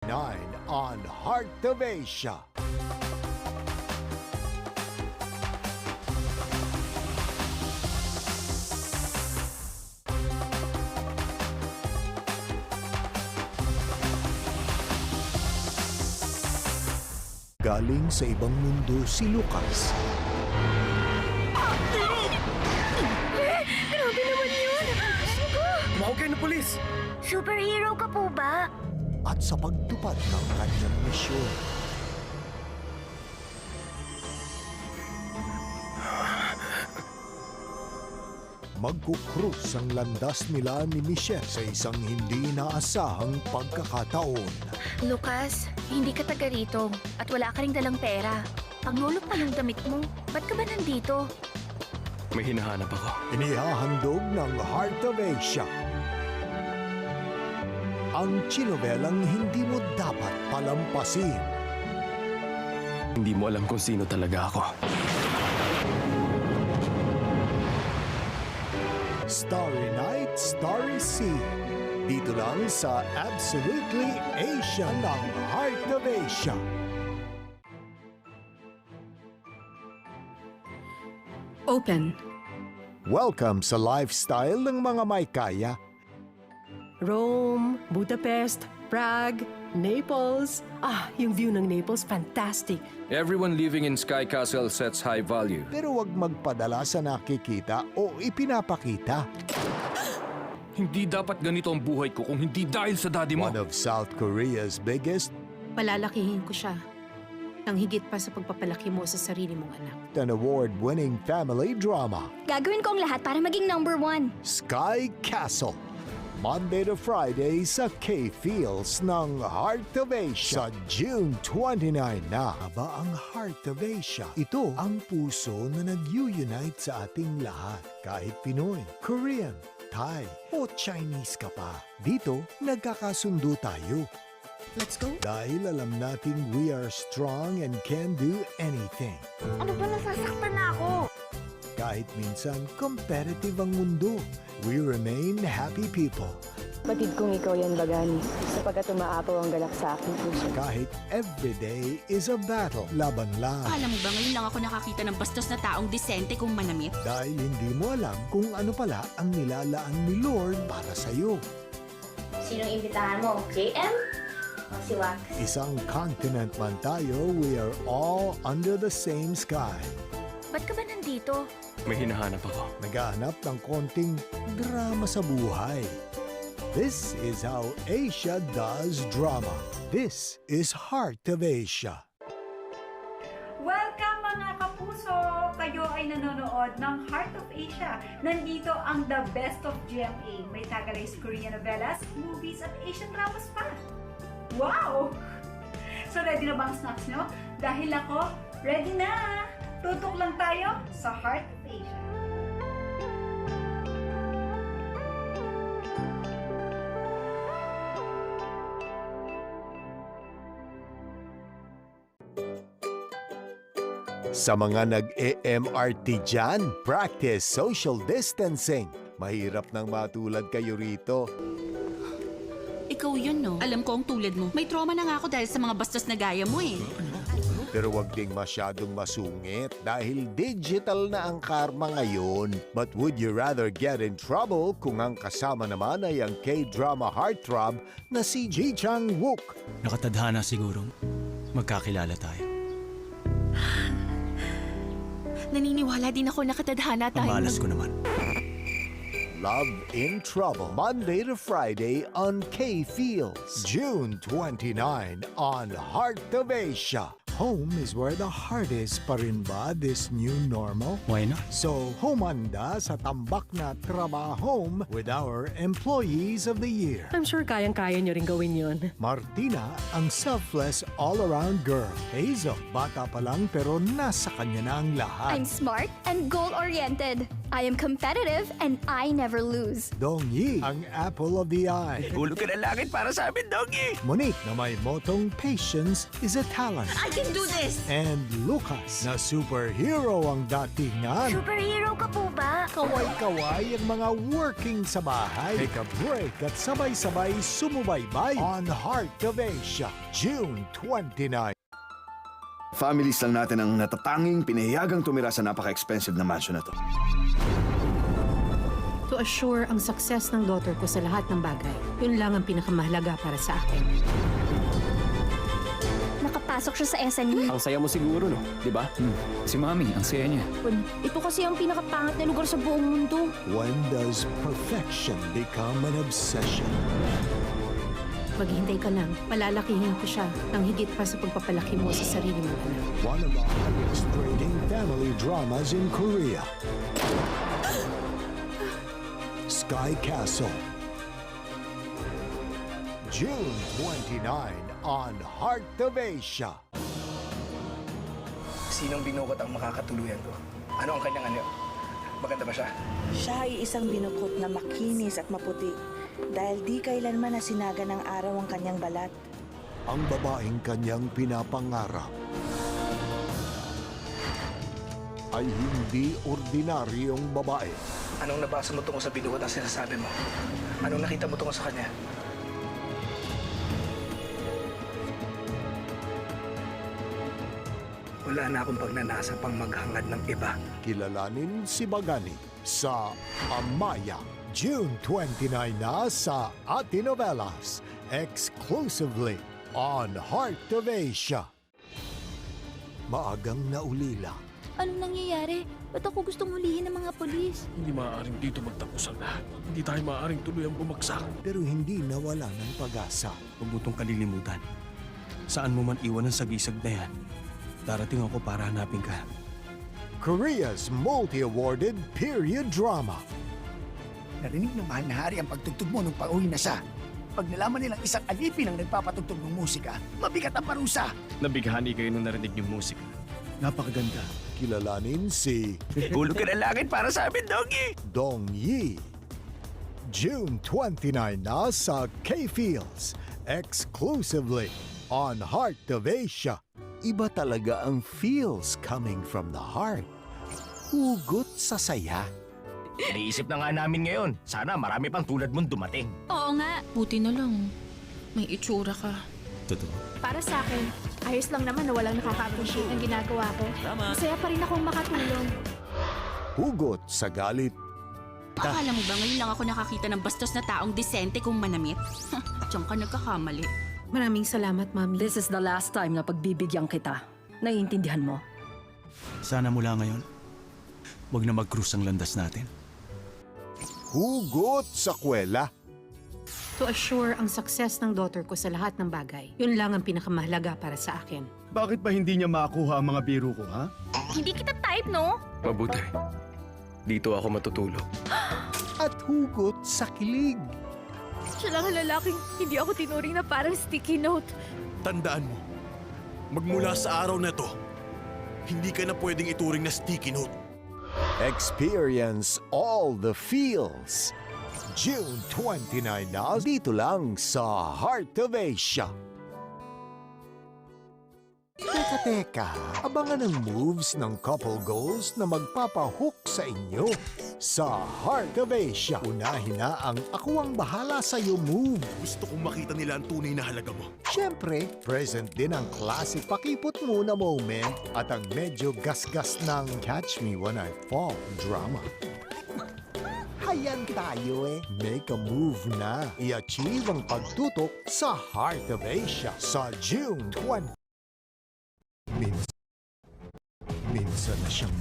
on Heart of Asia. Galing sa ibang mundo si Lucas. Grabe naman yun! Sugo! Tumawag kayo ng polis! Superhero ka po ba? At sa pagtupad ng kanyang misyon. Magkukrus ang landas nila ni Michelle sa isang hindi inaasahang pagkakataon. Lucas, hindi ka taga rito at wala ka ring dalang pera. Panglulok pa yung damit mo. Ba't ka ba nandito? May hinahanap ako. Inihahandog ng Heart of Asia. Ang chinovelang hindi mo dapat palampasin. Hindi mo alam kung sino talaga ako. Starry Night, Starry Sea. Dito lang sa Absolutely Asia ng Heart of Asia. Open. Welcome sa lifestyle ng mga may kaya. Rome, Budapest, Prague, Naples. Yung view ng Naples, fantastic. Everyone living in Sky Castle sets high value. Pero wag magpadala sa nakikita o ipinapakita. Hindi dapat ganito ang buhay ko kung hindi dahil sa daddy mo. One of South Korea's biggest Palalakihin ko siya. Nang higit pa sa pagpapalaki mo sa sarili mong anak. and award-winning family drama, Gagawin ko ang lahat para maging #1. Sky Castle. Monday to Friday sa K-Fields ng Heart of Asia. Sa June 29 na. Aba ang Heart of Asia. Ito ang puso na nag-unite sa ating lahat. Kahit Pinoy, Korean, Thai o Chinese ka pa. Dito, nagkakasundo tayo. Let's go. Dahil alam nating we are strong and can do anything. Ano ba, nasasaktan na ako? Kahit minsan competitive ang mundo, we remain happy people. Batid kong ikaw yan, Bagani, sapagkat umaapaw ang galak sa aking puso. Kahit every day is a battle, laban lang. Alam mo ba ngayon lang ako nakakita ng bastos na taong disente kung manamit? Dahil hindi mo alam kung ano pala ang nilalaan ni Lord para sa'yo. Sinong imbitahan mo? JM? O si Wax? Isang continent man tayo, we are all under the same sky. Ba't ka ba nandito? May hinahanap ako. Naghahanap ng konting drama sa buhay. This is how Asia does drama. This is Heart of Asia. Welcome mga kapuso! Kayo ay nanonood ng Heart of Asia. Nandito ang the best of GMA. May Tagalized Korean novelas, movies at Asian dramas pa. Wow! So ready na ba ang snacks nyo? Dahil ako, ready na! Tutok lang tayo sa Heart of Asia. Sa mga nag-EMRT dyan, practice social distancing. Mahirap nang matulad kayo rito. Ikaw yun, no? Alam ko ang tulad mo. May trauma na nga ako dahil sa mga bastos na gaya mo eh. Pero wag ding masyadong masungit dahil digital na ang karma ngayon. But would you rather get in trouble kung ang kasama naman ay ang K-drama heartthrob na si Ji Chang-wook? Nakatadhana siguro. Magkakilala tayo. Naniniwala din ako nakatadhana tayo. Pamalas ko naman. Love in Trouble, Monday to Friday on K-Fields. June 29 on Heart of Asia. Home is where the heart is pa rin ba this new normal? Why not? So, humanda sa tambak na Trabahome with our Employees of the Year. I'm sure kayang-kaya nyo rin gawin yun. Martina, ang selfless all-around girl. Hazel, bata pa lang pero nasa kanya na ang lahat. I'm smart and goal-oriented. I am competitive and I never lose. Dong Yi, ang apple of the eye. Hulog ka ng langit para sa amin, Doggy! Monique, na may motong patience is a talent. I can do this! And Lucas, na superhero ang datingan. Superhero ka po ba? Kaway-kaway ang mga working sa bahay. Take a break at sabay-sabay sumubaybay on Heart of Asia, June 29. Families lang natin ang natatanging pinahiyagang tumira sa napaka-expensive na mansion na to. To assure ang success ng daughter ko sa lahat ng bagay, yun lang ang pinakamahalaga para sa akin. Nakapasok siya sa SNU. Ang saya mo siguro, no? Di ba? Si Mami, ang saya niya. Ito kasi ang pinakapangat na lugar sa buong mundo. When does perfection become an obsession? Maghintay ka lang, palalakihin ko siya ng higit pa sa pagpapalaki mo sa sarili mong anak. One of the highest rating family dramas in Korea. Sky Castle. June 29 on Heart of Asia. Sinong binukot ang makakatuluyan ko? Ano ang kanyang anyo? Maganda ba siya? Siya ay isang binukot na makinis at maputi dahil di kailanman nasinaga ng araw ang kanyang balat. Ang babaeng kanyang pinapangarap ay hindi ordinaryong babae. Anong nabasa mo tungkol sa binukot ang sinasabi mo? Anong nakita mo tungkol sa kanya? Wala na akong pagnanasa pang maghangad ng iba. Kilalanin si Bagani sa Amaya, June 29 na sa Atinovelas, exclusively on Heart of Asia. Maagang naulila. Anong nangyayari? Ba't ako gustong hulihin ng mga polis? Hindi maaaring dito magtapos ang lahat. Hindi tayo maaaring tuluyang bumagsak. Pero hindi nawala ng pag-asa. Huwag mo itong kalilimutan. Saan mo man iwan ang sagisag na yan, darating ako para hanapin ka. Korea's multi-awarded period drama. Narinig ng mahal na hari ang pagtugtog mo nung pauwi na siya. Pag nalaman nilang isang alipin ang nagpapatugtog ng musika, mabigat ang parusa. Nabighani kayo nung narinig yung musika. Napakaganda. Kilalanin si Hulog ka ng langit para sa amin, Doggy! Dong Yi. June 29 na sa K-Fields, exclusively on Heart of Asia. Iba talaga ang feels coming from the heart. Hugot sa saya. Iniisip na nga namin ngayon. Sana marami pang tulad mong dumating. Oo nga. Buti na lang. May itsura ka. Totoo. Para sa akin, ayos lang naman na walang nakaka-appreciate ng ginagawa ko. Masaya pa rin akong makatulong. Hugot sa galit. Akala mo ba ngayon lang ako nakakita ng bastos na taong disente kung manamit? Diyan ka nagkakamali. Maraming salamat, Mami. This is the last time na pagbibigyan kita. Naiintindihan mo? Sana mula ngayon, huwag na mag-cruise ang landas natin. Hugot sa kwela. To assure ang success ng daughter ko sa lahat ng bagay, yun lang ang pinakamahalaga para sa akin. Bakit ba hindi niya makuha ang mga biro ko, ha? Hindi kita type, no? Mabuti. Dito ako matutulog. At hugot sa kilig. Siya lang ang lalaking hindi ako tinuring na parang sticky note. Tandaan mo, magmula sa araw na to, hindi ka na pwedeng ituring na sticky note. Experience all the feels. June 29 na dito lang sa Heart of Asia. Teka, abangan ang moves ng couple goals na magpapahook sa inyo. Sa Heart of Asia, unahin na ang ako ang bahala sa'yo move. Gusto kong makita nila ang tunay na halaga mo. Siyempre, present din ang classic pakipot muna moment at ang medyo gasgas ng Catch Me When I Fall drama. Hayan tayo Make a move na. I-achieve ang pagtutok sa Heart of Asia sa June 20. Minsan na siyang